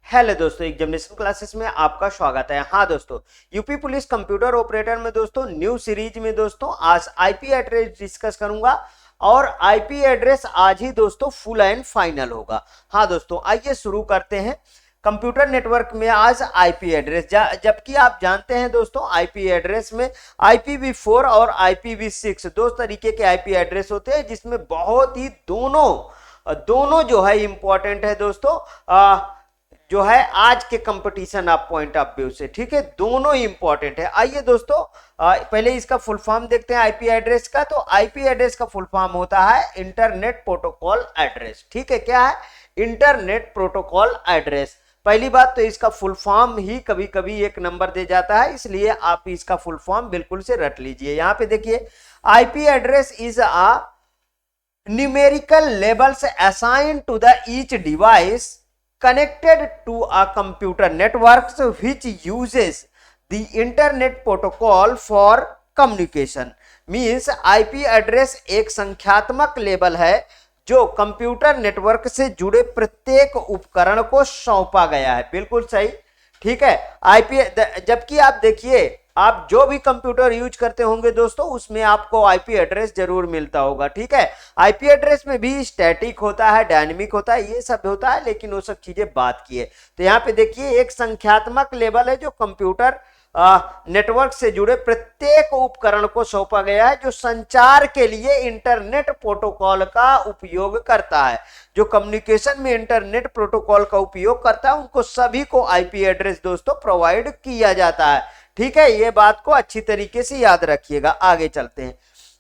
Hello दोस्तों, examination classes में आपका स्वागत है। हाँ दोस्तों, यूपी पुलिस कंप्यूटर ऑपरेटर में दोस्तों न्यू सीरीज में दोस्तों आज आईपी एड्रेस डिस्कस करूंगा और आईपी एड्रेस आज ही दोस्तों फुल एंड फाइनल होगा। हाँ दोस्तों, आइए शुरू करते हैं। कंप्यूटर नेटवर्क में आज आईपी एड्रेस, जबकि आप जानते हैं दोस्तों आईपी एड्रेस में IPv4 और IPv6 दो तरीके के आईपी एड्रेस होते हैं, जिसमें बहुत ही दोनों जो है इंपॉर्टेंट है दोस्तों। जो है आज के कंपटीशन आप पॉइंट ऑफ व्यू से, ठीक है, दोनों ही इंपॉर्टेंट है। आइए दोस्तों पहले इसका फुल फॉर्म देखते हैं आईपी एड्रेस का। तो आईपी एड्रेस का फुल फॉर्म होता है इंटरनेट प्रोटोकॉल एड्रेस। ठीक है, क्या है? Internet protocol address. पहली बात तो इसका फुल फॉर्म ही कभी कभी एक नंबर दे जाता है, इसलिए आप इसका फुल फॉर्म बिल्कुल से रट लीजिए। यहां पे देखिए, IP address is a numerical labels assigned to the each device connected to a computer networks which uses the internet protocol for communication। means IP address एक संख्यात्मक लेबल है जो कंप्यूटर नेटवर्क से जुड़े प्रत्येक उपकरण को सौंपा गया है। बिल्कुल सही, ठीक है। आईपी, जबकि आप देखिए, आप जो भी कंप्यूटर यूज करते होंगे दोस्तों, उसमें आपको आईपी एड्रेस जरूर मिलता होगा। ठीक है, आईपी एड्रेस में भी स्टैटिक होता है, डायनेमिक होता है, ये सब होता है, लेकिन वो सब चीजें बात की है। तो यहाँ पे देखिए, एक संख्यात्मक लेबल है जो कंप्यूटर नेटवर्क से जुड़े प्रत्येक उपकरण को सौंपा गया है, जो संचार के लिए इंटरनेट प्रोटोकॉल का उपयोग करता है। जो कम्युनिकेशन में इंटरनेट प्रोटोकॉल का उपयोग करता है, उनको सभी को आईपी एड्रेस दोस्तों प्रोवाइड किया जाता है। ठीक है, ये बात को अच्छी तरीके से याद रखिएगा। आगे चलते हैं।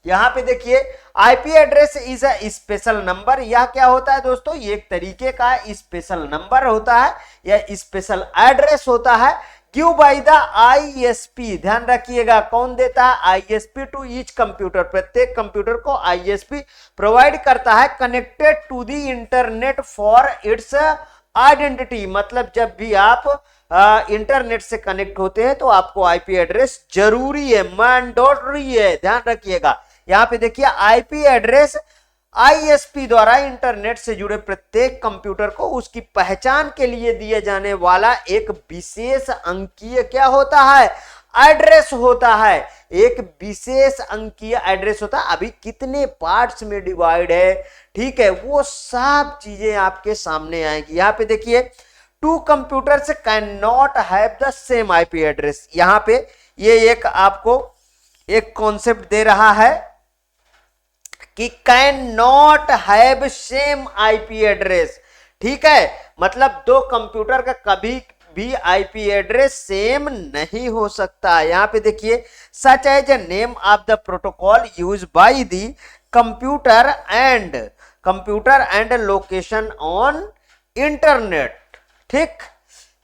यहां पे देखिए, IP address is a special number. यह क्या होता है दोस्तों? ये एक तरीके का स्पेशल नंबर होता है या स्पेशल एड्रेस होता है, गिव बाय द आईएसपी। ध्यान रखिएगा, कौन देता है? ISP to each computer. प्रत्येक कंप्यूटर को आईएसपी प्रोवाइड करता है, connected to the internet for its identity. मतलब जब भी आप इंटरनेट से कनेक्ट होते हैं तो आपको आईपी एड्रेस जरूरी है, मैंडेटरी है। ध्यान रखिएगा। यहां पे देखिए, आईपी एड्रेस आईएसपी द्वारा इंटरनेट से जुड़े प्रत्येक कंप्यूटर को उसकी पहचान के लिए दिए जाने वाला एक विशेष अंकीय क्या होता है? एड्रेस होता है। एक विशेष अंकीय एड्रेस होता है। अभी कितने पार्ट्स में डिवाइड है, ठीक है, वो सब चीजें आपके सामने आएंगी। यहां पे देखिए, two computers can not have the same IP address. यहां पे ये एक आपको एक कॉन्सेप्ट दे रहा है कि can not have same IP address. ठीक है, मतलब दो कंप्यूटर का कभी भी आईपी एड्रेस सेम नहीं हो सकता। यहां पे देखिए, such as a name of the protocol use by the computer and location on internet. ठीक,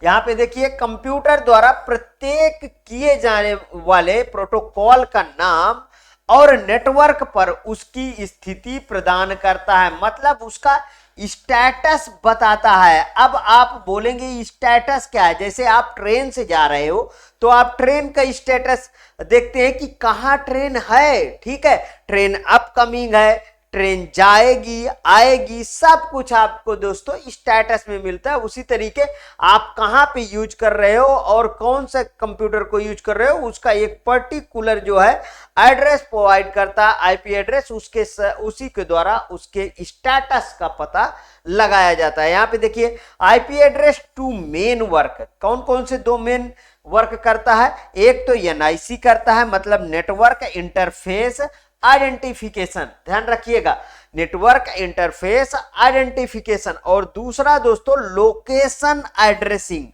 यहां पे देखिए, कंप्यूटर द्वारा प्रत्येक किए जाने वाले प्रोटोकॉल का नाम और नेटवर्क पर उसकी स्थिति प्रदान करता है, मतलब उसका स्टेटस बताता है। अब आप बोलेंगे स्टेटस क्या है? जैसे आप ट्रेन से जा रहे हो तो आप ट्रेन का स्टेटस देखते हैं कि कहां ट्रेन है। ठीक है, ट्रेन अपकमिंग है, ट्रेन जाएगी, आएगी, सब कुछ आपको दोस्तों स्टेटस में मिलता है। उसी तरीके आप कहां पे यूज कर रहे हो और कौन सा कंप्यूटर को यूज कर रहे हो, उसका एक पर्टिकुलर जो है एड्रेस प्रोवाइड करता है आईपी एड्रेस। उसी के द्वारा उसके स्टेटस का पता लगाया जाता है। यहां पे देखिए, IP address two main work. कौन कौन से दो मेन वर्क करता है? एक तो एनआईसी करता है, मतलब नेटवर्क इंटरफेस आइडेंटिफिकेशन। ध्यान रखिएगा, नेटवर्क इंटरफेस आइडेंटिफिकेशन। और दूसरा दोस्तों लोकेशन एड्रेसिंग।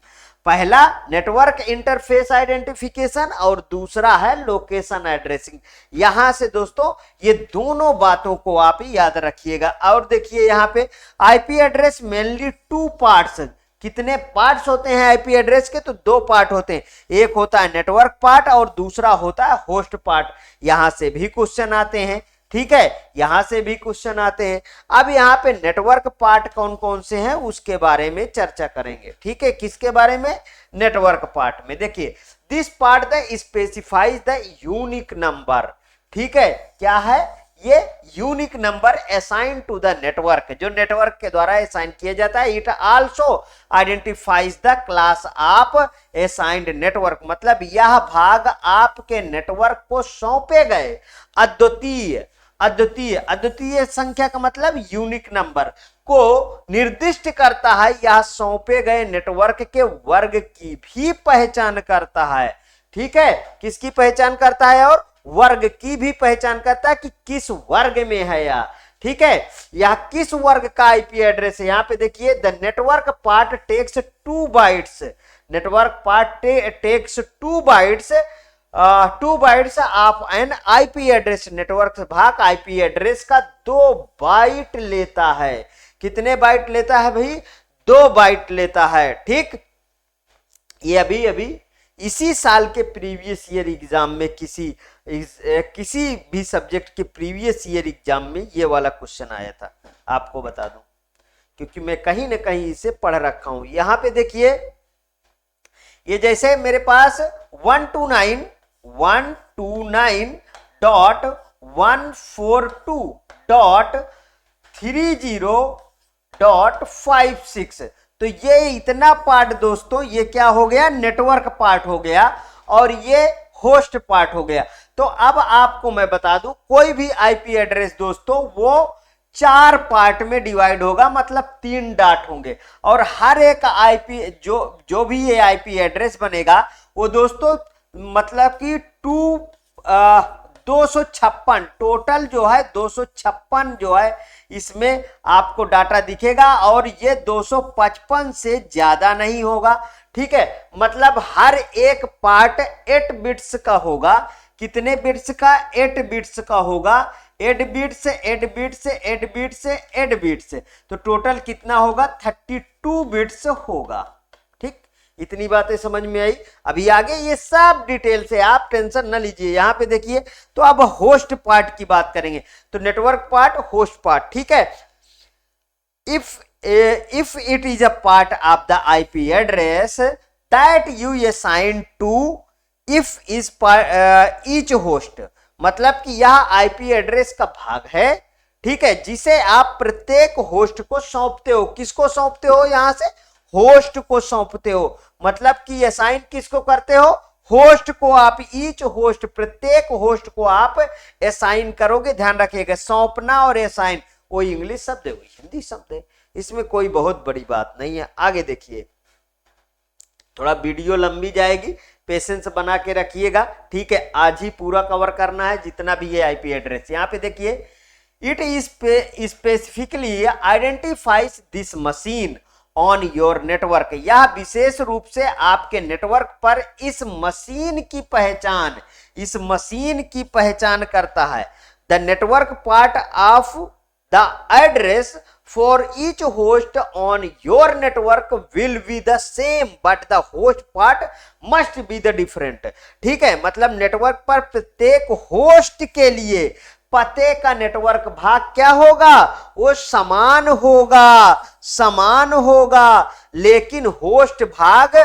पहला नेटवर्क इंटरफेस आइडेंटिफिकेशन और दूसरा है लोकेशन एड्रेसिंग। यहां से दोस्तों ये दोनों बातों को आप याद रखिएगा। और देखिए, यहां पे IP address mainly two parts. कितने पार्ट्स होते हैं आईपी एड्रेस के? तो दो पार्ट होते हैं, एक होता है नेटवर्क पार्ट और दूसरा होता है होस्ट पार्ट। यहां से भी क्वेश्चन आते हैं, ठीक है, यहां से भी क्वेश्चन आते हैं। अब यहाँ पे नेटवर्क पार्ट कौन कौन से हैं उसके बारे में चर्चा करेंगे। ठीक है, किसके बारे में? नेटवर्क पार्ट में। देखिए, this part the specifies the unique number. ठीक है, क्या है? ये unique number assign to the network, जो नेटवर्क के द्वारा असाइन किया जाता है। It also identifies the class of assigned network, मतलब यह भाग आपके नेटवर्क को सौंपे गए अद्वितीय अद्वितीय अद्वितीय संख्या का मतलब यूनिक नंबर को निर्दिष्ट करता है। यह सौंपे गए नेटवर्क के वर्ग की भी पहचान करता है। ठीक है, किसकी पहचान करता है? और वर्ग की भी पहचान करता है कि किस वर्ग में है यह। ठीक है, यह किस वर्ग का आईपी एड्रेस है। यहां पे देखिए, the network part takes 2 bytes, network part takes 2 bytes 2 bytes of an IP address, network भाग आईपी एड्रेस का 2 बाइट लेता है। कितने बाइट लेता है भाई? 2 बाइट लेता है। ठीक, ये अभी इसी साल के प्रीवियस ईयर एग्जाम में किसी भी सब्जेक्ट के प्रीवियस ईयर एग्जाम में ये वाला क्वेश्चन आया था, आपको बता दूं, क्योंकि मैं कहीं ना कहीं इसे पढ़ रखा हूं। यहां पे देखिए, ये जैसे मेरे पास 129.142.30.56, तो ये इतना पार्ट दोस्तों, ये क्या हो गया? नेटवर्क पार्ट हो गया, और ये होस्ट पार्ट हो गया। तो अब आपको मैं बता दूं, कोई भी आईपी एड्रेस दोस्तों वो 4 पार्ट में डिवाइड होगा, मतलब 3 डाट होंगे, और हर एक आईपी जो भी ये आईपी एड्रेस बनेगा वो दोस्तों मतलब कि 256 टोटल जो है 256 जो है इसमें आपको डाटा दिखेगा, और ये 255 से ज्यादा नहीं होगा। ठीक है, मतलब हर एक पार्ट 8 बिट्स का होगा। कितने बिट्स का? 8 बिट्स का होगा। 8 बिट्स 8 बिट्स 8 बिट्स 8 बिट्स, तो टोटल कितना होगा? 32 बिट्स होगा। ठीक, इतनी बातें समझ में आई। अभी आगे ये सब डिटेल से आप टेंशन न लीजिए। यहां पे देखिए, तो अब होस्ट पार्ट की बात करेंगे, तो नेटवर्क पार्ट, होस्ट पार्ट। ठीक है, if it is a part of the IP address that you assign to if is each host, मतलब कि यह आईपी एड्रेस का भाग है। ठीक है, जिसे आप प्रत्येक होस्ट को सौंपते हो। किसको सौंपते हो? यहां से होस्ट को सौंपते हो, मतलब कि असाइन किसको करते हो? होस्ट को। आप ईच होस्ट, प्रत्येक होस्ट को आप असाइन करोगे। ध्यान रखिएगा, सौंपना और असाइन वही इंग्लिश शब्द है, वही हिंदी शब्द है, इसमें कोई बहुत बड़ी बात नहीं है। आगे देखिए, थोड़ा वीडियो लंबी जाएगी, पेशेंस बना के रखिएगा। ठीक है, आज ही पूरा कवर करना है जितना भी है आईपी एड्रेस। यहां पे देखिए, it is specifically identifies this machine on your network, यह विशेष रूप से आपके नेटवर्क पर इस मशीन की पहचान करता है। The network part of the address for each host on your network will be the same but the host part must be the different। ठीक है, मतलब नेटवर्क पर प्रत्येक होस्ट के लिए पते का नेटवर्क भाग क्या होगा? वो समान होगा, लेकिन होस्ट भाग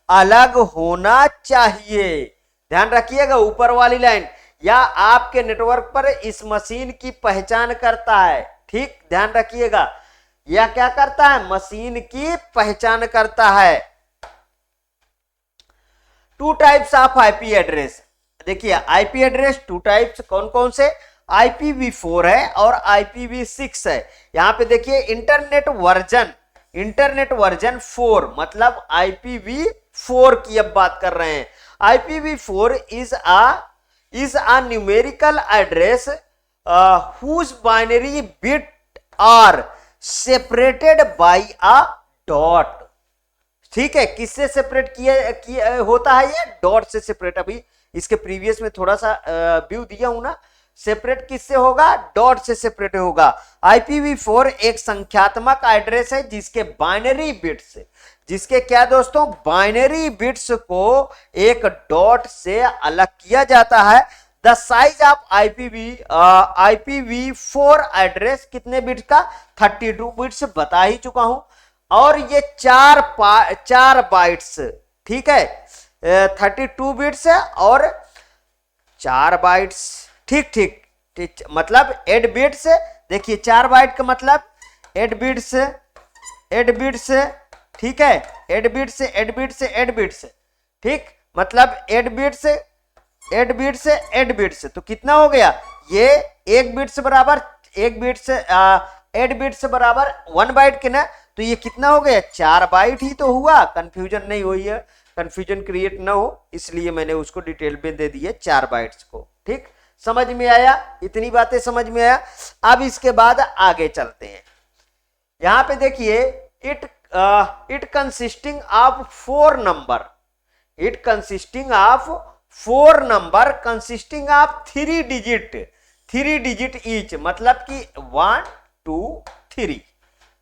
अलग होना चाहिए। ध्यान रखिएगा, ऊपर वाली लाइन, या आपके नेटवर्क पर इस मशीन की पहचान करता है। ठीक, ध्यान रखिएगा, यह क्या करता है? मशीन की पहचान करता है। 2 टाइप्स ऑफ आईपी एड्रेस। देखिए, आईपी एड्रेस 2 टाइप्स कौन कौन से? IPv4 है और IPv6 है। यहां पे देखिए, इंटरनेट वर्जन 4, मतलब IPv4 की अब बात कर रहे हैं। IPv4 is a numerical address whose binary bit are separated by a dot। ठीक है, किससे सेपरेट किया होता है? ये डॉट से सेपरेट। अभी इसके प्रीवियस में थोड़ा सा व्यू दिया हूं ना, सेपरेट किससे होगा? डॉट से सेपरेट होगा। IPv4 एक संख्यात्मक एड्रेस है जिसके बाइनरी बिट्स, जिसके क्या दोस्तों? बाइनरी बिट्स को एक डॉट से अलग किया जाता है। The size of IPv4 address कितने बिट्स का? 32 बिट्स, बता ही चुका हूं। और ये 4 बाइट्स, ठीक है, 32 बिट्स और 4 बाइट्स। ठीक, मतलब 8 बिट्स, देखिए 4 बाइट का मतलब 8 बिट्स, 8 बिट्स, ठीक है, 8 बिट्स, 8 बिट्स, 8 बिट्स, ठीक, मतलब 8 बिट्स, 8 बिट्स, 8 बिट्स, तो कितना हो गया ये 1 बिट्स बराबर 1 बिट्स, 8 बिट्स बराबर 1 बाइट के ना, तो ये कितना हो गया 4 बाइट ही तो हुआ, कंफ्यूजन नहीं हुई है, कंफ्यूजन क्रिएट ना हो इसलिए मैंने उसको डिटेल में दे दिए 4 बाइट्स को, ठीक, समझ में आया, इतनी बातें समझ में आया। अब इसके बाद आगे चलते हैं, यहां पे देखिए it consisting of 4 number, it consisting of 4 number consisting of 3 digit, 3 digit each, मतलब कि 1 2 3,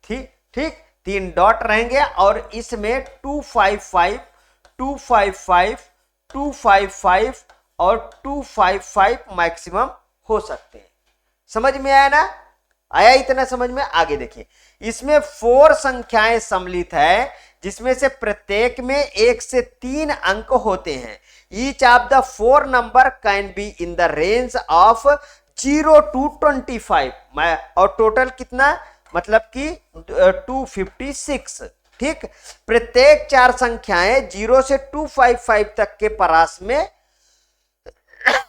ठीक, 3 डॉट रहेंगे और इसमें 255 255 255 और 255 मैक्सिमम हो सकते हैं। समझ में आया ना, आया इतना समझ में, आगे देखिए, इसमें 4 संख्याएं सम्मिलित है जिसमें से प्रत्येक में 1 से 3 अंक होते हैं। Each of the 4 number can be in the range of 0 to 25, और टोटल कितना, मतलब कि 256, ठीक, प्रत्येक 4 संख्याएं 0 से 255 तक के परास में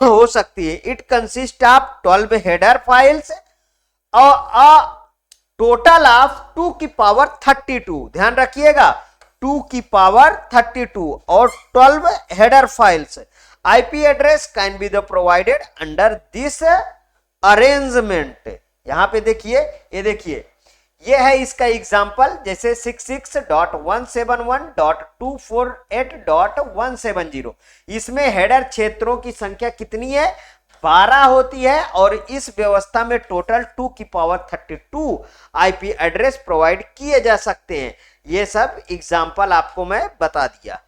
हो सकती है। It consist of 12 header files और टोटल ऑफ 2 की पावर 32, ध्यान रखिएगा 2 की पावर 32 और 12 header files. IP address can be the provided under this arrangement. यहां पे देखिए, ये देखिए ये है इसका एग्जांपल, जैसे 66.171.248.170, इसमें हेडर क्षेत्रों की संख्या कितनी है 12 होती है और इस व्यवस्था में टोटल 2 की पावर 32 आईपी एड्रेस प्रोवाइड किए जा सकते हैं। ये सब एग्जांपल आपको मैं बता दिया।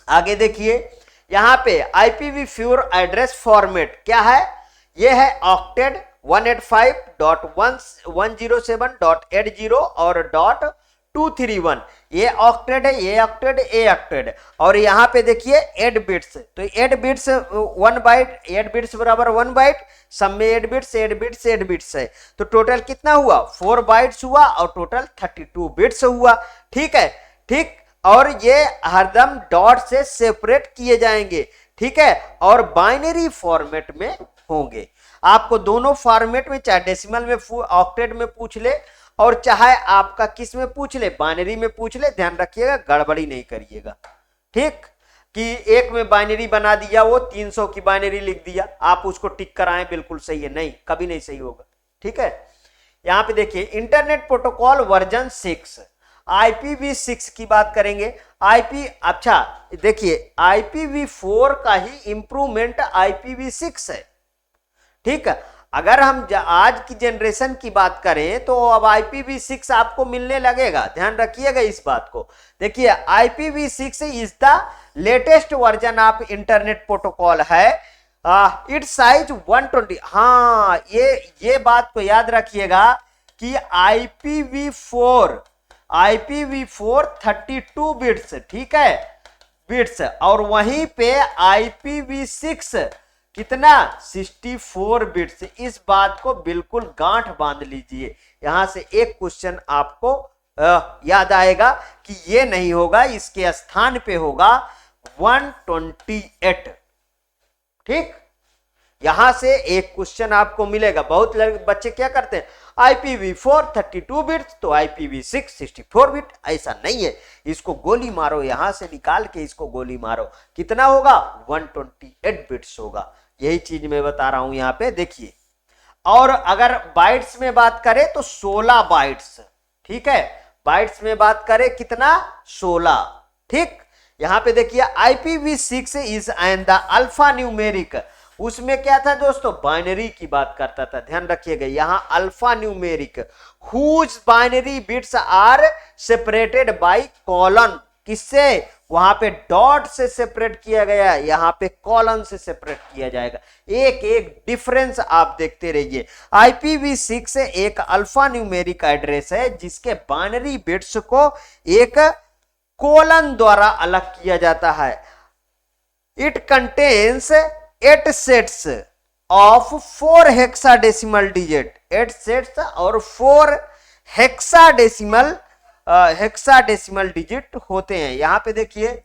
आगे देखिए, यहां पे IPv4 एड्रेस फॉर्मेट क्या है, ये है ऑक्टेट 185.107.80 और .231, ये ऑक्टेट है, ये ऑक्टेट, ये ऑक्टेट, और यहाँ पे देखिए 8 बिट्स, तो 8 बिट्स 1 बाइट, 8 बिट्स बराबर 1 बाइट, सब में 8 बिट्स 8 बिट्स 8 बिट्स है, तो टोटल कितना हुआ 4 बाइट्स हुआ और टोटल 32 बिट्स हुआ, ठीक है, ठीक, और ये हरदम डॉट से सेपरेट किए जाएंगे, ठीक है, और बाइनरी फॉर्मेट में होंगे। आपको दोनों फॉर्मेट में, चाहे डेसिमल में, ऑक्टेट में पूछ ले और चाहे आपका किस में पूछ ले, बाइनरी में पूछ ले, ध्यान रखिएगा गड़बड़ी नहीं करिएगा, ठीक, कि एक में बाइनरी बना दिया, वो 300 की बाइनरी लिख दिया, आप उसको टिक कराएं बिल्कुल सही है, नहीं, कभी नहीं सही होगा, ठीक है। यहां पे देखिए इंटरनेट प्रोटोकॉल वर्जन 6, IPv6 की बात करेंगे, अच्छा देखिए IPv4 का ही इंप्रूवमेंट IPv6 है, ठीक है। अगर हम आज की जनरेशन की बात करें तो अब IPv6 आपको मिलने लगेगा, ध्यान रखिएगा इस बात को। देखिए IPv6 is the latest version of internet protocol है, इट्स साइज 120, हाँ ये बात को याद रखिएगा कि IPv4 32 बिट्स, ठीक है, बिट्स, और वहीं पे IPv6 कितना 64 बिट्स। इस बात को बिल्कुल गांठ बांध लीजिए, यहां से एक क्वेश्चन आपको याद आएगा कि ये नहीं होगा, इसके स्थान पे होगा 128, ठीक, यहां से एक क्वेश्चन आपको मिलेगा। बहुत बच्चे क्या करते हैं IPv4 32 बिट्स तो IPv6 64 बिट, ऐसा नहीं है, इसको गोली मारो, यहां से निकाल के इसको गोली मारो, कितना होगा 128 बिट्स होगा, यही चीज मैं बता रहा हूं यहां पे देखिए। और अगर बाइट्स में बात करें तो 16 बाइट्स, ठीक है, बाइट्स में बात करें कितना 16, ठीक। यहां पे देखिए IPv6 is and the alpha numeric, उसमें क्या था दोस्तों बाइनरी की बात करता था, ध्यान रखिएगा, यहां alpha numeric whose binary bits are separated by colon, किससे, वहां पे डॉट से सेपरेट किया गया, यहां पे कॉलन से सेपरेट किया जाएगा, एक एक डिफरेंस आप देखते रहिए। IPv6 एक अल्फा न्यूमेरिक एड्रेस है जिसके बाइनरी बिट्स को एक कोलन द्वारा अलग किया जाता है। It contains 8 sets, of 4 hexadecimal digit, 8 sets और 4 हेक्साडेसिमल डिजिट होते हैं। यहां पे देखिए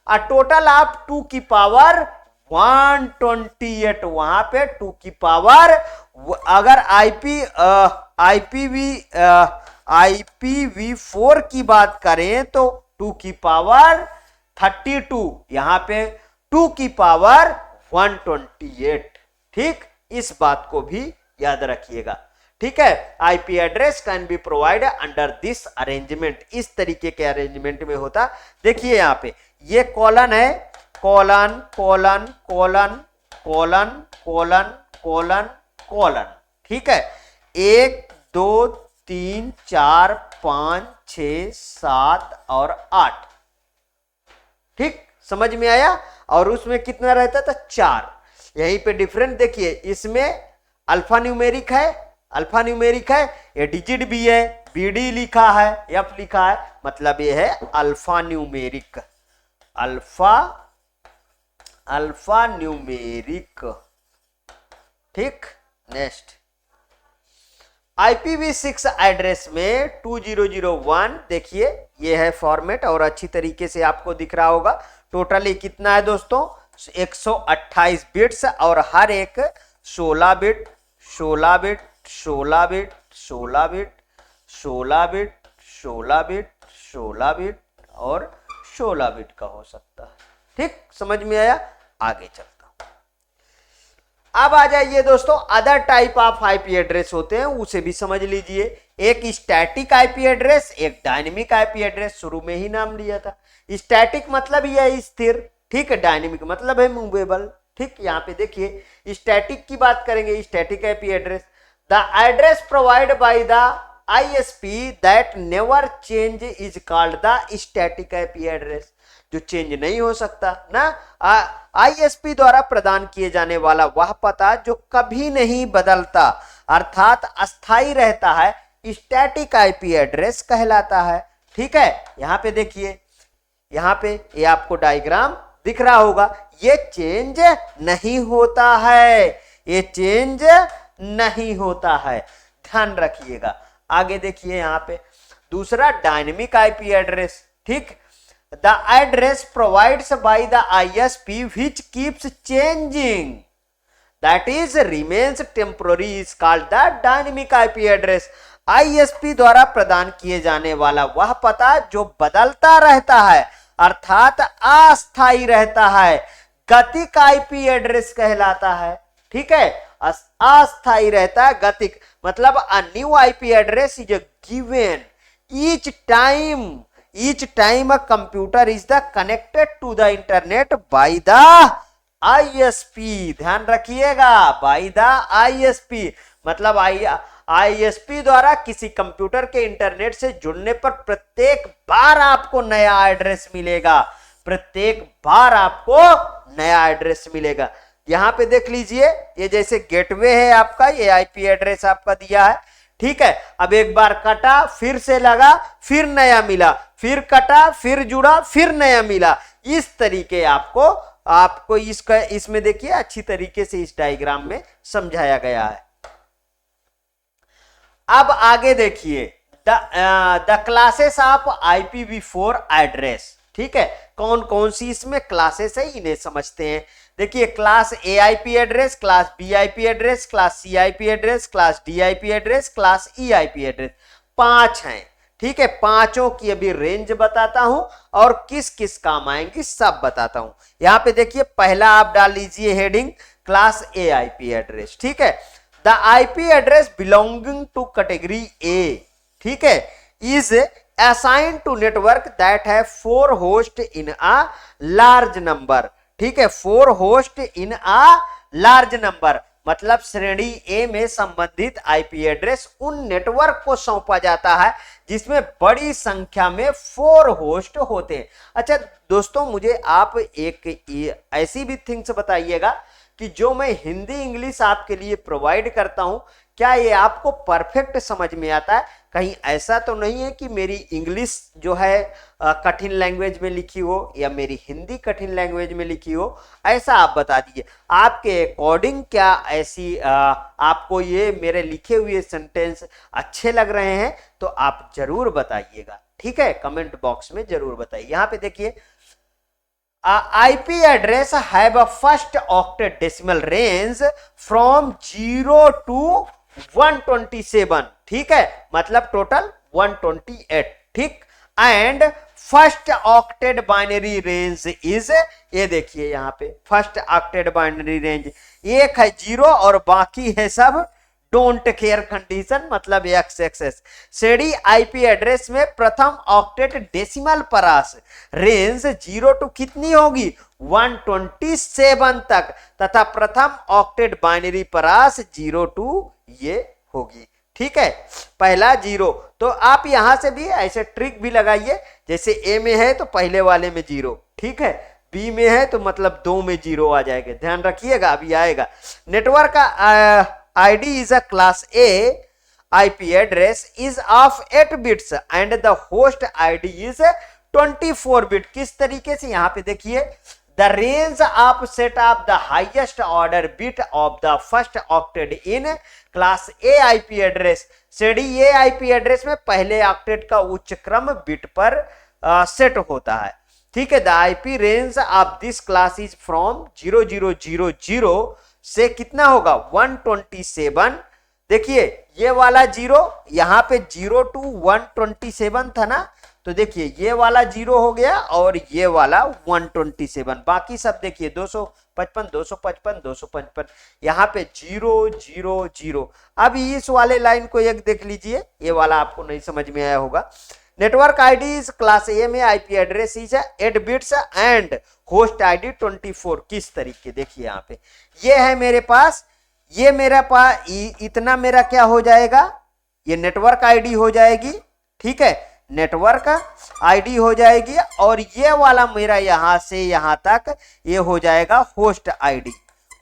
अ टोटल ऑफ 2 की पावर 128, वहां पे 2 की पावर, अगर IPv4 की बात करें तो 2 की पावर 32, यहां पे 2 की पावर 128। ठीक, इस बात को भी याद रखिएगा। ठीक है, IP address can be provide under this arrangement, इस तरीके के अरेंजमेंट में होता। देखिए यहां पे ये कॉलन है, colon colon colon colon colon colon colon. ठीक है, 1 2 3 4 5 6 7 और 8। ठीक, समझ में आया। और उसमें कितना रहता था, 4। यहीं पे डिफरेंट देखिए, इसमें अल्फा न्यूमेरिक है, ये डिजिट भी है, बीडी लिखा है, एफ लिखा है, मतलब ये है अल्फा न्यूमेरिक, अल्फा न्यूमेरिक। ठीक, नेक्स्ट IPv6 एड्रेस में 2001, देखिए ये है फॉर्मेट और अच्छी तरीके से आपको दिख रहा होगा। टोटल ये कितना है दोस्तों, 128 बिट्स और हर एक 16 bit 16 bit 16 bit 16 bit 16 bit 16 bit 16 bit और 16 बिट का हो सकता है। ठीक, समझ में आया। आगे चलता हूं, अब आ जाइए दोस्तों, other type of IP address होते हैं, उसे भी समझ लीजिए। एक स्टैटिक आईपी एड्रेस, एक डायनेमिक आईपी एड्रेस, शुरू में ही नाम लिया था। स्टैटिक मतलब यह है स्थिर, ठीक है, डायनेमिक मतलब है मूवेबल। ठीक, यहां पे देखिए स्टैटिक की बात करेंगे, static IP address, the address provide by the ISP that never change is called the static IP address, जो चेंज नहीं हो सकता ना। आईएसपी द्वारा प्रदान किए जाने वाला वह पता जो कभी नहीं बदलता अर्थात अस्थाई रहता है, स्टैटिक आईपी एड्रेस कहलाता है। ठीक है, यहां पे देखिए, यहां पे ये आपको डायग्राम दिख रहा होगा, ये चेंज नहीं होता है, ये चेंज नहीं होता है, ध्यान रखिएगा। आगे देखिए यहां पे दूसरा डायनेमिक आईपी एड्रेस। ठीक, the address provides by the ISP which keeps changing, that is remains temporary, is called the dynamic IP address। ISP द्वारा प्रदान किए जाने वाला वह पता जो बदलता रहता है अर्थात अस्थाई रहता है, गतिक आईपी एड्रेस कहलाता है। ठीक है, अस्थाई रहता है, गतिक मतलब a new IP address is given each time a computer is the connected to the internet by the ISP, ध्यान रखिएगा, by the ISP मतलब ISP द्वारा किसी कंप्यूटर के इंटरनेट से जुड़ने पर प्रत्येक बार आपको नया एड्रेस मिलेगा, प्रत्येक बार आपको नया एड्रेस मिलेगा। यहां पे देख लीजिए, ये जैसे गेटवे है आपका, ये आईपी एड्रेस आपका दिया है। ठीक है, अब एक बार कटा, फिर से लगा, फिर नया मिला, फिर कटा, फिर जुड़ा, फिर नया मिला, इस तरीके आपको इसमें देखिए अच्छी तरीके से इस डायग्राम में समझाया गया है। अब आगे देखिए the classes of IPv4 address. ठीक है, कौन कौन सी इसमें क्लासेस है इन्हें समझते हैं। देखिए class A IP address, class B IP address, class C IP address, class D IP address, class E IP address, 5 हैं। ठीक है, पांचों की अभी रेंज बताता हूं और किस किस काम आएंगी सब बताता हूं। यहां पे देखिए पहला आप डाल लीजिए heading class A IP address. ठीक है, the IP address belonging to category A, ठीक है, is assigned to network that है 4 host in a large number. ठीक है, 4 host in a large number मतलब श्रेणी ए में संबंधित आईपी एड्रेस उन नेटवर्क को सौंपा जाता है जिसमें बड़ी संख्या में 4 होस्ट होते हैं। अच्छा दोस्तों, मुझे आप एक ऐसी भी थिंग्स बताइएगा कि जो मैं हिंदी इंग्लिश आपके लिए प्रोवाइड करता हूं, क्या ये आपको परफेक्ट समझ में आता है? कहीं ऐसा तो नहीं है कि मेरी इंग्लिश जो है कठिन लैंग्वेज में लिखी हो या मेरी हिंदी कठिन लैंग्वेज में लिखी हो, ऐसा आप बता दीजिए। आपके अकॉर्डिंग क्या ऐसी आपको ये मेरे लिखे हुए सेंटेंस अच्छे लग रहे हैं तो आप जरूर बताइएगा, ठीक है, कमेंट बॉक्स में जरूर बताइए। यहां पे देखिए IP address have a first octet decimal range from 0 to 127, ठीक है, मतलब टोटल 128, ठीक। And first octet binary range is, ये देखिए यहाँ पे फर्स्ट ऑक्टेट बाइनरी रेंज एक है 0 और बाकी है सब डोंट केयर कंडीशन, मतलब XXS। सेडी IP एड्रेस में प्रथम ऑक्टेट डेसिमल परास रेंज 0 टू कितनी होगी 127 तक, तथा प्रथम ऑक्टेट बाइनरी परास 0 टू ये होगी, ठीक है, पहला 0। तो आप यहां से भी ऐसे ट्रिक भी लगाइए, जैसे A में है तो पहले वाले में 0, ठीक है, B में है तो मतलब 2 में 0 आ जाएगा, ध्यान रखिएगा, अभी आएगा। नेटवर्क का ID is a class A IP address is of 8 bits and the host ID is 24 bit। किस तरीके से यहाँ पे देखिए, the range of set of the highest order bit of the first octet in class A IP address। सेडी ये IP address में पहले octet का उच्च क्रम बिट पर सेट होता है, ठीक है। The IP range of this class is from 0000 से कितना होगा 127। देखिए ये वाला 0 यहां पे 0 टू 127 था ना, तो देखिए ये वाला 0 हो गया और ये वाला 127, बाकी सब देखिए 255 255 255, यहाँ पे 0 0 0। अब इस वाले लाइन को एक देख लीजिए, ये वाला आपको नहीं समझ में आया होगा। Network ID is class A में IP address is 8 bits and host ID 24। किस तरीके, देखिए यहाँ पे ये है मेरे पास, ये मेरा पास इतना मेरा क्या हो जाएगा, ये नेटवर्क आईडी हो जाएगी, ठीक है, नेटवर्क आईडी हो जाएगी, और ये वाला मेरा यहां से यहां तक ये हो जाएगा होस्ट आईडी,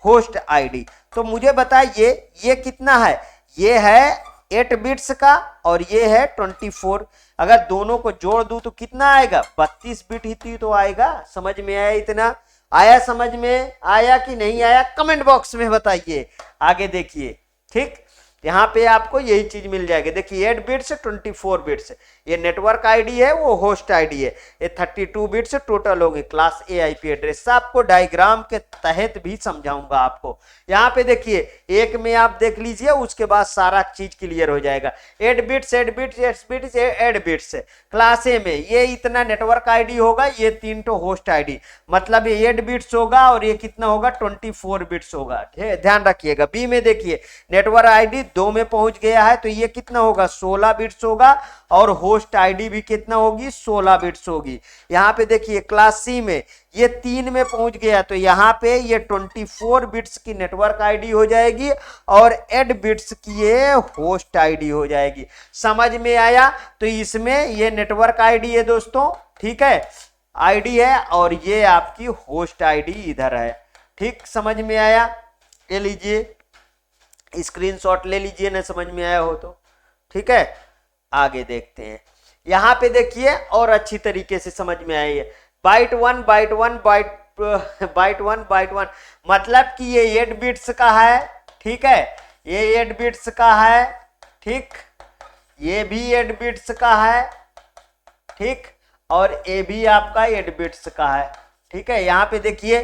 होस्ट आईडी। तो मुझे बताइए ये कितना है, ये है 8 बिट्स का और ये है 24। अगर दोनों को जोड़ दूं तो कितना आएगा, 32 बिट ही तो आएगा। समझ में आया, इतना आया, समझ में आया कि नहीं आया, कमेंट बॉक्स में बताइए। आगे देखिए, ठीक, यहाँ पे आपको यही चीज मिल जाएगी। देखिए 8 बिट्स 24 बिट्स, ये नेटवर्क आईडी है, वो होस्ट आईडी है, ये 32 बिट्स टोटल होंगे क्लास ए आईपी एड्रेस। आपको डायग्राम के तहत भी समझाऊंगा आपको। यहाँ पे देखिए एक में आप देख लीजिए, उसके बाद सारा चीज क्लियर हो जाएगा। 8 bits 8 bits 8 bits 8 bits class A में ये इतना नेटवर्क आईडी होगा, ये 3 तो होस्ट आईडी, मतलब ये 8 बिट्स होगा और ये कितना होगा 24 बिट्स होगा, ध्यान रखिएगा। बी में देखिए नेटवर्क आईडी 2 में पहुंच गया है तो ये कितना होगा 16 बिट्स होगा, और होस्ट आईडी भी कितना होगी 16 बिट्स होगी। यहाँ पे देखिए क्लास सी में ये 3 में पहुंच गया तो यहाँ पे ये 24 बिट्स की नेटवर्क आईडी हो जाएगी और 8 बिट्स की ये होस्ट आईडी हो जाएगी। समझ में आया? तो इसमें ये नेटवर्क आईडी है दोस्तों, ठीक है, आईडी है, और ये आपकी होस्ट आईडी इधर है, ठीक, समझ में आया? ले लीजिए स्क्रीनशॉट ले लीजिए ना समझ में आया हो तो, ठीक है। आगे देखते हैं, यहां पे देखिए और अच्छी तरीके से समझ में आई है। बाइट 1 बाइट 1 बाइट 1 बाइट 1, मतलब कि ये 8 बिट्स का है, ठीक है, ये 8 बिट्स का है, ठीक, ये भी 8 बिट्स का है, ठीक, और ये भी आपका 8 बिट्स का है, ठीक है। यहाँ पे देखिए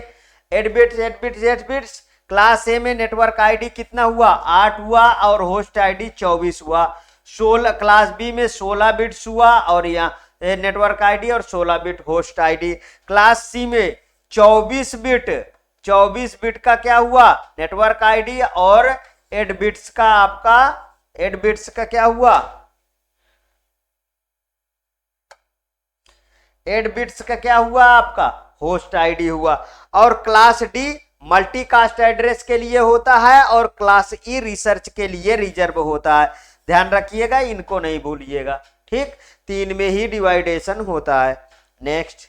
8 bits 8 bits 8 bits. Class A में नेटवर्क आईडी कितना हुआ 8 हुआ और होस्ट आईडी 24 हुआ। 16 क्लास बी में 16 बिट्स हुआ और यहाँ नेटवर्क आईडी और 16 bit host ID. Class C में 24 बिट का क्या हुआ नेटवर्क आईडी और 8 बिट्स का आपका 8 बिट्स का क्या हुआ 8 बिट्स का क्या हुआ आपका होस्ट आईडी हुआ। और क्लास डी मल्टीकास्ट एड्रेस के लिए होता है और क्लास ई रिसर्च के लिए रिजर्व होता है। ध्यान रखिएगा, इनको नहीं भूलिएगा, ठीक, 3 में ही डिवाइडेशन होता है। नेक्स्ट,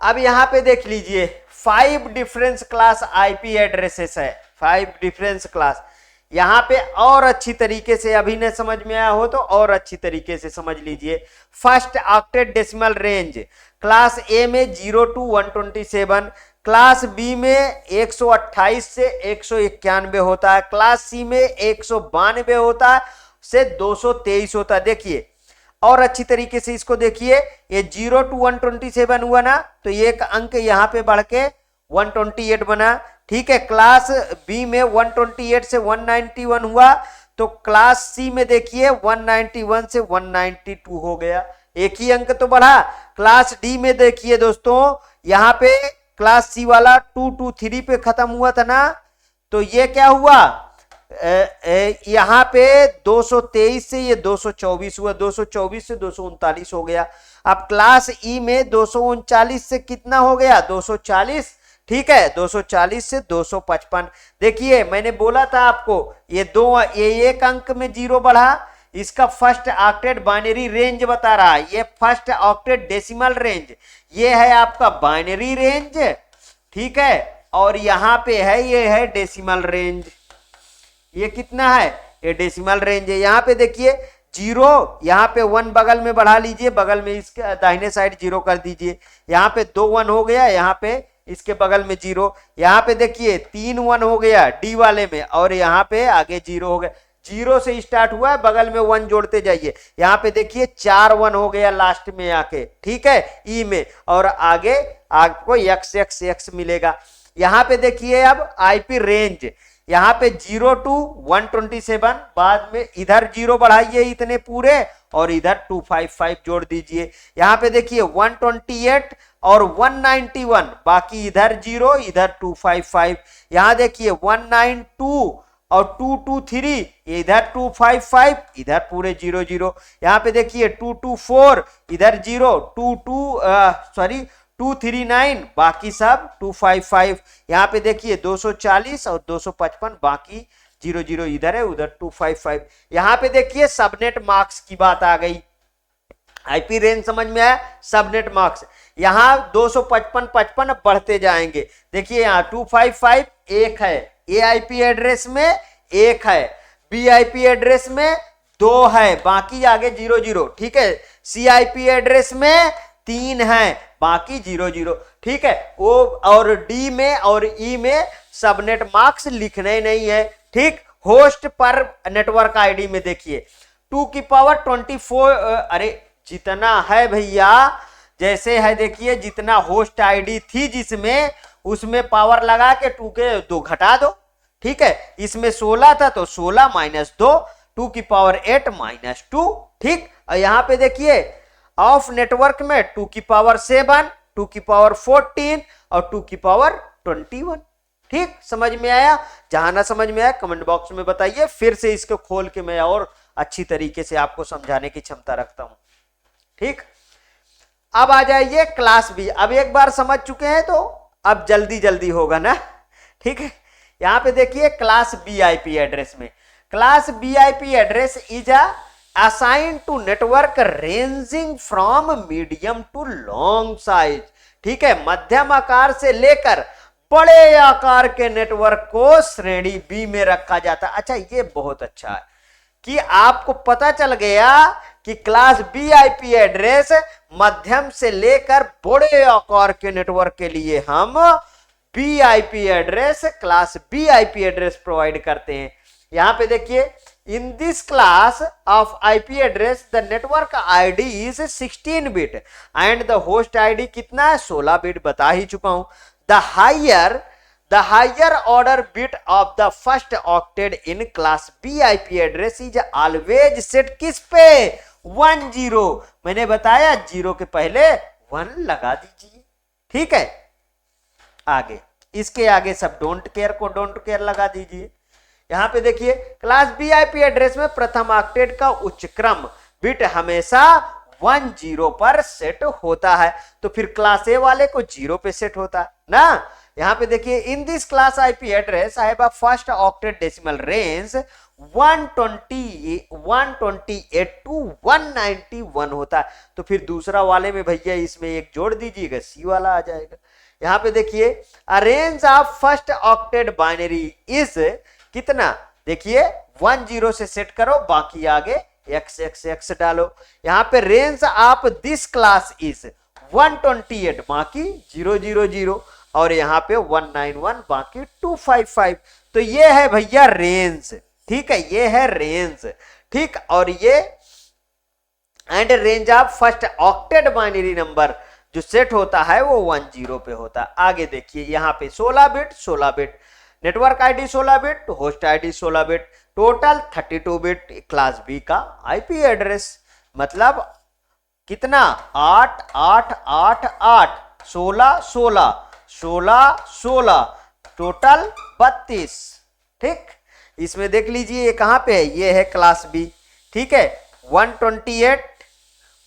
अब यहां पे देख लीजिए 5 डिफरेंस क्लास आईपी एड्रेसेस है, 5 डिफरेंस क्लास। यहां पे और अच्छी तरीके से अभी न समझ में आया हो तो और अच्छी तरीके से समझ लीजिए। First octet decimal range class A में 0 to 127, क्लास बी में 128 से 191 होता है, क्लास सी में 192 होता है से 223 होता है। देखिए और अच्छी तरीके से इसको देखिए, ये 0 to 127 हुआ ना, तो ये एक अंक यहां पे बढ़ के 128 बना। ठीक है, क्लास बी में 128 से 191 हुआ, तो क्लास सी में देखिए 191 से 192 हो गया, एक ही अंक तो बढ़ा। क्लास डी में देखिए दोस्तों, यहां पे क्लास सी वाला 223 पे खत्म हुआ था ना, तो ये क्या हुआ, यहां पे 223 से ये 224 हुआ, 224 से 239 हो गया। अब क्लास ई में 239 से कितना हो गया, 240। ठीक है, 240 से 255। देखिए मैंने बोला था आपको, ये एक अंक में 0 बढ़ा, इसका फर्स्ट ऑक्टेट बाइनरी रेंज बता रहा है, ये फर्स्ट ऑक्टेट डेसिमल रेंज, ये है आपका बाइनरी रेंज। ठीक है, और यहां पे है, ये है डेसिमल रेंज। ये कितना है, ये डेसिमल रेंज है। यहां पे देखिए 0, यहां पे 1 बगल में बढ़ा लीजिए, बगल में इसके दाहिने साइड 0 कर दीजिए। यहां पे 2 1 हो गया, यहां पे इसके बगल में 0। यहां पे देखिए 3 1 हो गया डी वाले में, और यहां पे आगे 0 हो गया। 0 से स्टार्ट हुआ है, बगल में 1 जोड़ते जाइए। यहां पे देखिए 4 1 हो गया लास्ट में आके। ठीक है, ई में, और आगे आपको x x x मिलेगा। यहां पे देखिए अब आईपी रेंज, यहां पे 0 to 127, बाद में इधर 0 बढ़ाइए इतने पूरे, और इधर 255 जोड़ दीजिए। यहां पे देखिए 128 और 191, बाकी इधर 0 इधर 255। यहां देखिए 192 और 223, इधर 255 इधर पूरे 0 0। यहां पे देखिए 224 इधर 0, 239 बाकी सब 255। यहां पे देखिए 240 और 255 बाकी 0 0 इधर है, उधर 255। यहां पे देखिए सबनेट मार्क्स की बात आ गई, आईपी रेंज समझ में आया, सबनेट मार्क्स यहां 255 55 बढ़ते जाएंगे। देखिए यहां 255 एक है, ए आईपी एड्रेस में 1 है, बी आईपी एड्रेस में 2 है, बाकी आगे 0 0। ठीक है, सी आईपी एड्रेस में 3 है, बाकी 0 0। ठीक है, वो और डी में और ई में सबनेट मार्क्स लिखने नहीं है। ठीक, होस्ट पर नेटवर्क आईडी में देखिए 2 की पावर 24, अरे जितना है भैया, जैसे है देखिए जितना होस्ट आईडी थी जिसमें, उसमें पावर लगा के 2 के 2 घटा दो। ठीक है, इसमें 16 था तो 16 - 2, 2 की पावर 8 - 2। ठीक, और यहां पे देखिए ऑफ नेटवर्क में 2 की पावर 7, 2 की पावर 14 और 2 की पावर 21। ठीक, समझ में आया? जहां ना समझ में आया कमेंट बॉक्स में बताइए, फिर से इसको खोल के मैं और अच्छी तरीके से आपको समझाने की क्षमता रखता हूं। ठीक, अब आ जाइए क्लास बी। अब एक बार समझ चुके हैं तो अब जल्दी जल्दी होगा ना। ठीक है, यहां पे देखिए क्लास बी आईपी एड्रेस में, class B IP address is assign to network ranging from medium to long size. ठीक है, मध्यम आकार से लेकर बड़े आकार के नेटवर्क को श्रेणी बी में रखा जाता है। अच्छा, ये बहुत अच्छा है कि आपको पता चल गया कि क्लास बी आईपी एड्रेस मध्यम से लेकर बड़े आकार के नेटवर्क के लिए हम B IP address, class B IP address provide करते हैं। यहां पे देखिए, in this class of IP address the network ID is 16 bit and the host ID कितना है, 16 बिट, बता ही चुका हूं। The higher order bit of the first octet in class B IP address is always set किस पे, 1 0। मैंने बताया 0 के पहले 1 लगा दीजिए। ठीक है, आगे इसके आगे सब डोंट केयर को डोंट केयर लगा दीजिए। यहां पे देखिए क्लास बी आईपी एड्रेस में प्रथम ऑक्टेट का उच्च क्रम बिट हमेशा 1 0 पर सेट होता है, तो फिर क्लास ए वाले को 0 पे सेट होता है ना। यहां पे देखिए, in this class IP address I have a first octet decimal range 128 to 191 होता है, तो फिर दूसरा वाले में भैया इसमें एक जोड़ दीजिएगा, सी वाला आ जाएगा। यहां पे देखिए, अ range of first octet binary is कितना, देखिए 10 से सेट करो, बाकी आगे x x x डालो। यहाँ पे range of this class is 128, बाकी 000, और यहाँ पे 191, बाकी 255। तो ये है भैया रेंज, ठीक है, ये है रेंज, ठीक। और ये and range of first octet binary number जो सेट होता है वो 10 पे होता है। आगे देखिए यहाँ पे 16 bit, network ID 16 bit, host ID 16 bit, total 32 bit class B का आईपी एड्रेस। मतलब कितना, 8 8 8 8 16 16 16 16, टोटल 32, ठीक। इसमें देख लीजिए ये कहां पे है, ये है क्लास बी, ठीक है। 128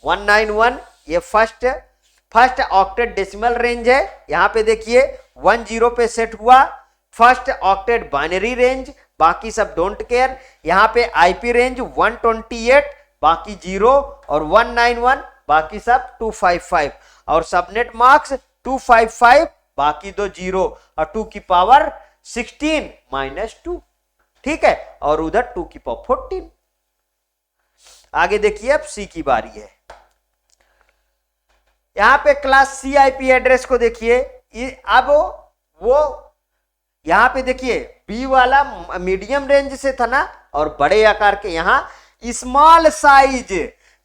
191 ये फर्स्ट ऑक्टेट डेसिमल रेंज है। यहां पे देखिए 10 पे सेट हुआ, फर्स्ट ऑक्टेट बाइनरी रेंज, बाकी सब डोंट केयर। यहां पे आईपी रेंज 128, बाकी 0, और 191, बाकी सब 255, और सबनेट मार्क्स 255, बाकी दो 0, और 2 की पावर 16 -2, ठीक है, और उधर 2 की पावर 14। आगे देखिए अब सी की बारी है। यहां पे क्लास सी आईपी एड्रेस को देखिए, अब वो यहां पे देखिए बी वाला मीडियम रेंज से था ना, और बड़े आकार के यहां स्मॉल साइज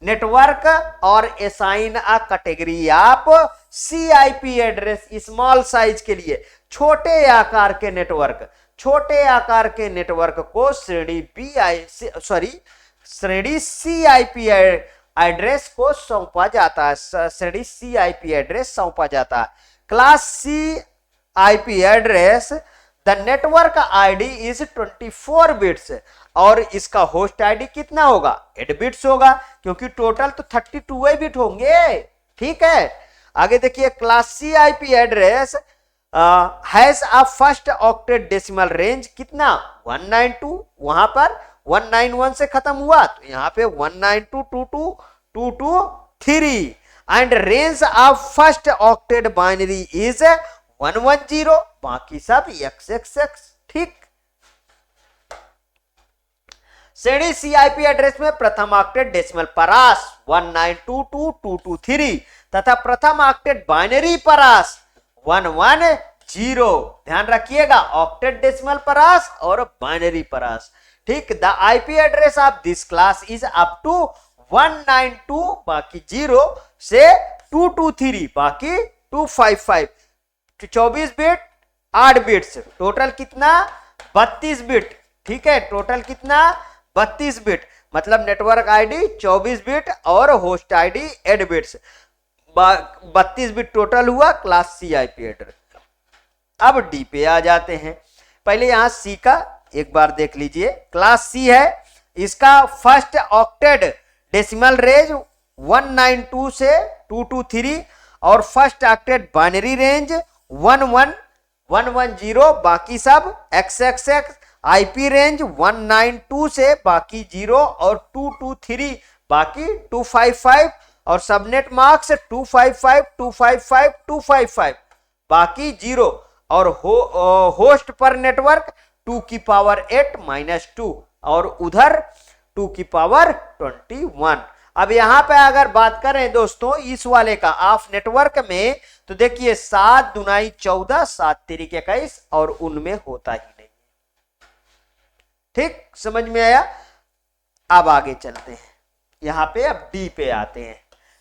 नेटवर्क और assign a category of C IP address. Small size के लिए छोटे आकार के नेटवर्क को श्रेणी सी आईपी एड्रेस को सौंपा जाता है, श्रेणी सी आईपी एड्रेस सौंपा जाता है। Class C IP address the network ID is 24 bits, और इसका होस्ट आईडी कितना होगा, 8 बिट्स होगा, क्योंकि टोटल तो 32 बिट होंगे, ठीक है। आगे देखिए class C IP address has a first octet decimal range कितना, 192, वहां पर 191 से खत्म हुआ, तो यहाँ पे 192.22.22.3, and range of first octet binary is 110, बाकी सब XXX, ठीक। श्रेणी सी आईपी एड्रेस में प्रथम ऑक्टेट डेसिमल परास 192.22.23 तथा प्रथम ऑक्टेट बाइनरी परास 110। ध्यान रखिएगा, ऑक्टेट डेसिमल परास और बाइनरी परास, ठीक। The IP address of this class is up to 192, बाकी 0 से 223, बाकी 255, 24 बिट 8 बिट्स, टोटल कितना 32 बिट, ठीक है, टोटल कितना 32 बिट। मतलब नेटवर्क आईडी 24 बिट और host ID 8 bits, 32 bit total हुआ क्लास सी आईपी एड्रेस। अब डी पे आ जाते हैं। पहले यहां सी का एक बार देख लीजिए। क्लास सी है, इसका फर्स्ट ऑक्टेट डेसिमल रेंज 192 से 223 और फर्स्ट ऑक्टेट बाइनरी रेंज 11110, बाकी सब XXX। आईपी रेंज 192 से बाकी 0 और 223 बाकी 255 और सबनेट मार्क्स 255 255 255 बाकी 0 और होस्ट पर नेटवर्क 2 की पावर 8 -2 और उधर 2 की पावर 21। अब यहां पे अगर बात करें दोस्तों इस वाले का ऑफ नेटवर्क में, तो देखिए 7 दूनाई 14 7 तिरिक 21 और उनमें होता ही नहीं। ठीक, समझ में आया। अब आगे चलते हैं, यहां पे अब डी पे आते हैं।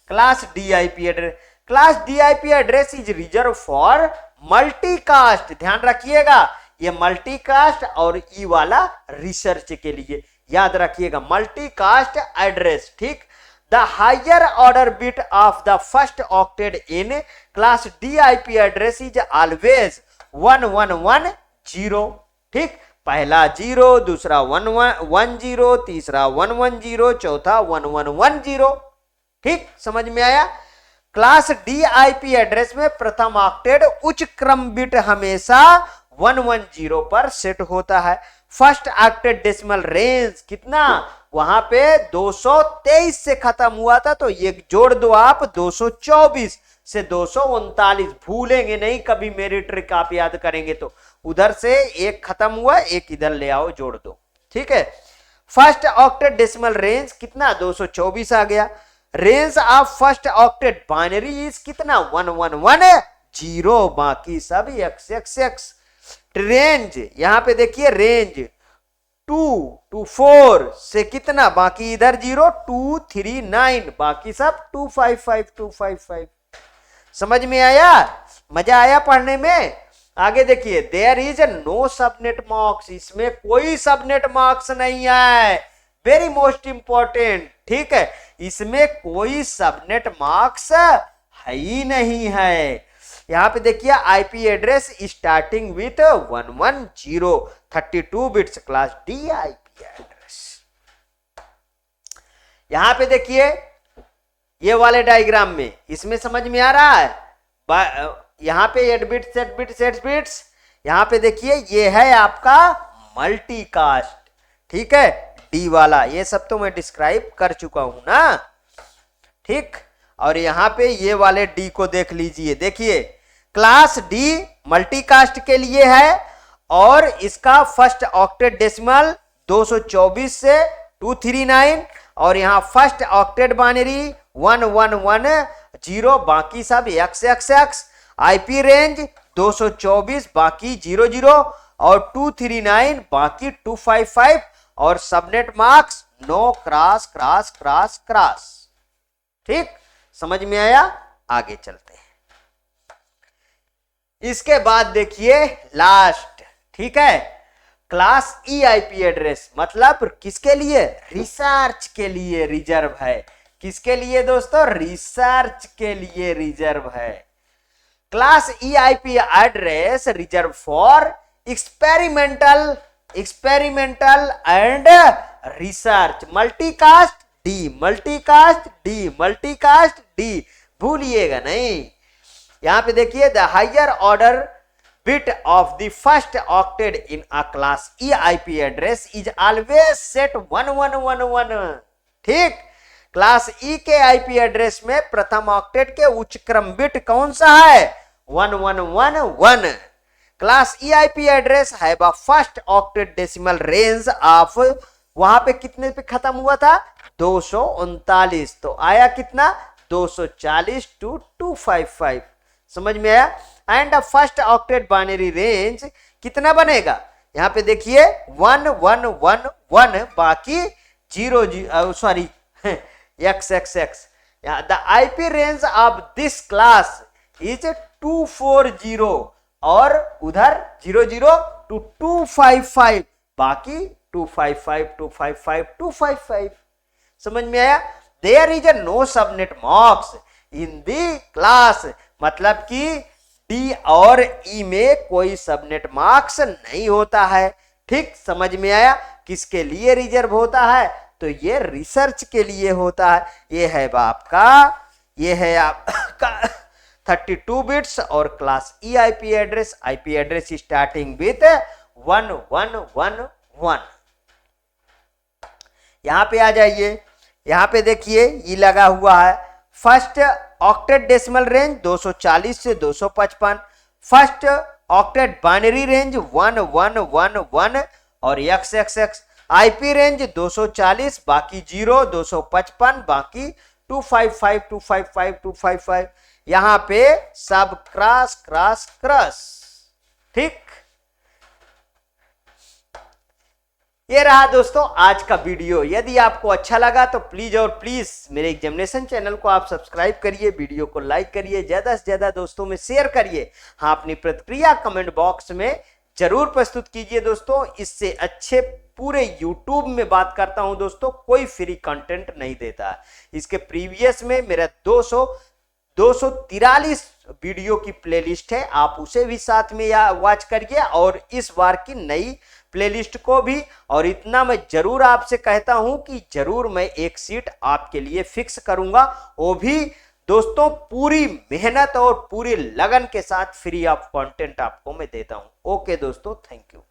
Class D IP address. Class D IP address is reserve for multicast. ध्यान रखिएगा, ये मल्टीकास्ट और ई वाला रिसर्च के लिए याद रखिएगा, मल्टीकास्ट एड्रेस। ठीक, the higher order bit of the first octet in class D IP address is always 1110। ठीक, पहला 0, दूसरा 1110, तीसरा 110, चौथा 1110। ठीक, समझ में आया। क्लास डी आईपी एड्रेस में प्रथम ऑक्टेट उच्च क्रम बिट हमेशा 110 पर सेट होता है। फर्स्ट ऑक्टेट डेसिमल रेंज कितना, वहां पे 223 से खत्म हुआ था, तो ये जोड़ दो आप 224 से 239। भूलेंगे नहीं कभी, मेरी ट्रिक आप याद करेंगे तो। उधर से एक खत्म हुआ, एक इधर ले आओ, जोड़ दो। ठीक है। फर्स्ट ऑक्टेट डेसिमल रेंज कितना 224 आ गया। Range of first octet binary is कितना 1110, बाकी सब XXX। रेंज यहां पे देखिए रेंज 2 to 4 से कितना, बाकी इधर 0 2 3 9, बाकी सब 255 255। समझ में आया, मजा आया पढ़ने में। आगे देखिए there is no subnet marks, इसमें कोई सबनेट मार्क्स नहीं है, वेरी मोस्ट इंपॉर्टेंट, ठीक है, इसमें कोई सबनेट मार्क्स है ही नहीं है। यहां पे देखिए IP address starting with 110 32 bits class D IP address. यहां पे देखिए ये वाले डायग्राम में, इसमें समझ में आ रहा है, यहां पे 8 बिट्स 8 बिट्स 8 बिट्स, यहां पे देखिए ये है आपका मल्टीकास्ट, ठीक है, डी वाला, ये सब तो मैं डिस्क्राइब कर चुका हूं ना, ठीक। और यहां पे ये वाले डी को देख लीजिए, देखिए क्लास डी मल्टीकास्ट के लिए है और इसका फर्स्ट ऑक्टेट डेसिमल 224 से 239 और यहां फर्स्ट ऑक्टेट बाइनरी 1110, बाकी सब XXX। आईपी रेंज 224 बाकी 00 और 239 बाकी 255 और subnet marks no cross cross cross cross, ठीक, समझ में आया। आगे चलते हैं। इसके बाद देखिए लास्ट, ठीक है, क्लास ई आईपी एड्रेस, मतलब किसके लिए, रिसर्च के लिए रिजर्व है। किसके लिए दोस्तों, रिसर्च के लिए रिजर्व है। Class E IP address reserve for experimental and research, multicast D multicast D multicast D, भूलिएगा नहीं। यहां पे देखिए the higher order bit of the first octet in a class E IP address is always set 1111, ठीक। Class ई के IP address में प्रथम octet के उच्च क्रम बिट कौन सा है, 1111। क्लास ई आईपी एड्रेस है बा first octet decimal range of, वहां पे कितने पे खत्म हुआ था 239, तो आया कितना 240 to 255, समझ में आया। And first octet binary range कितना बनेगा, यहां पे देखिए 1111 बाकी 0 sorry XXX। The IP range of this class is 240 और उधर 00 to 255, बाकी 255 255 255, समझ में आया। There is no subnet marks in the class, मतलब कि डी और ई में कोई सबनेट मार्क्स नहीं होता है, ठीक, समझ में आया। किसके लिए रिजर्व होता है, तो ये रिसर्च के लिए होता है। ये है आपका 32 बिट्स और class E IP address starting with 1111। यहां पे आ जाइए, यहां पे देखिए ये लगा हुआ है फर्स्ट ऑक्टेट डेसिमल रेंज 240 से 255, फर्स्ट ऑक्टेट बाइनरी रेंज 1111 और XXX। आईपी रेंज 240 बाकी 0 255 बाकी 255 255 255, यहां पे सब क्रॉस क्रॉस क्रॉस, ठीक। ये रहा दोस्तों आज का वीडियो। यदि आपको अच्छा लगा तो प्लीज और प्लीज मेरे एग्जामिनेशन चैनल को आप सब्सक्राइब करिए, वीडियो को लाइक करिए, ज्यादा से ज्यादा दोस्तों में शेयर करिए। हाँ, अपनी प्रतिक्रिया कमेंट बॉक्स में जरूर प्रस्तुत कीजिए दोस्तों। इससे अच्छे पूरे YouTube में बात करता हूं दोस्तों, कोई फ्री कंटेंट नहीं देता। इसके प्रीवियस में मेरा 243 वीडियो की प्लेलिस्ट है, आप उसे भी साथ में या वॉच करिए और इस बार की नई प्लेलिस्ट को भी। और इतना मैं जरूर आपसे कहता हूं कि जरूर मैं एक सीट आपके लिए फिक्स करूंगा, वो भी दोस्तों पूरी मेहनत और पूरी लगन के साथ फ्री ऑफ कंटेंट आपको मैं देता हूं। ओके दोस्तों, थैंक यू।